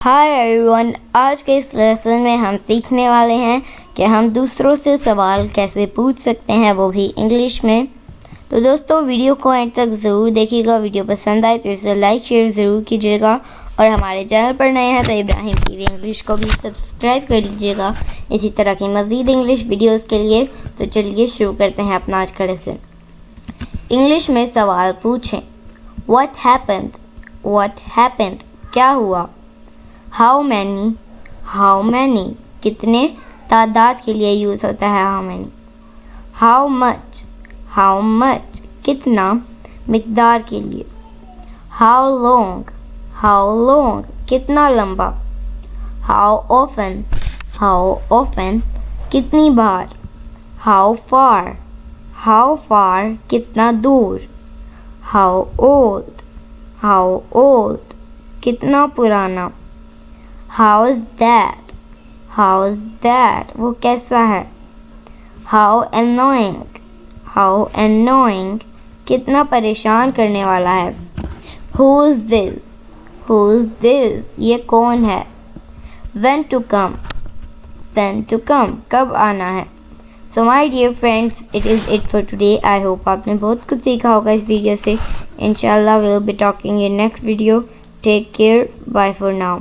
Hi everyone, आज के इस लेसन में हम सीखने वाले हैं कि हम दूसरों से सवाल कैसे पूछ सकते हैं, वो भी इंग्लिश में। तो दोस्तों, वीडियो को एंड तक ज़रूर देखिएगा। वीडियो पसंद आए तो इसे लाइक शेयर ज़रूर कीजिएगा और हमारे चैनल पर नए हैं तो इब्राहिम टीवी इंग्लिश को भी सब्सक्राइब कर लीजिएगा इसी तरह की मज़ीद इंग्लिश वीडियोज़ के लिए। तो चलिए शुरू करते हैं अपना आज का लेसन। इंग्लिश में सवाल पूछें। What happened? What happened? क्या हुआ? How many कितने तादाद के लिए यूज़ होता है how many। how much कितना मिकदार के लिए। how long कितना लंबा। how often कितनी बार। how far कितना दूर। how old कितना पुराना। How's that वो कैसा है। how annoying कितना परेशान करने वाला है। who's this ये कौन है। when to come कब आना है। So my dear friends, it is it for today. I hope आपने बहुत कुछ सीखा होगा इस वीडियो से। Inshallah we'll be talking in next video. Take care. Bye for now.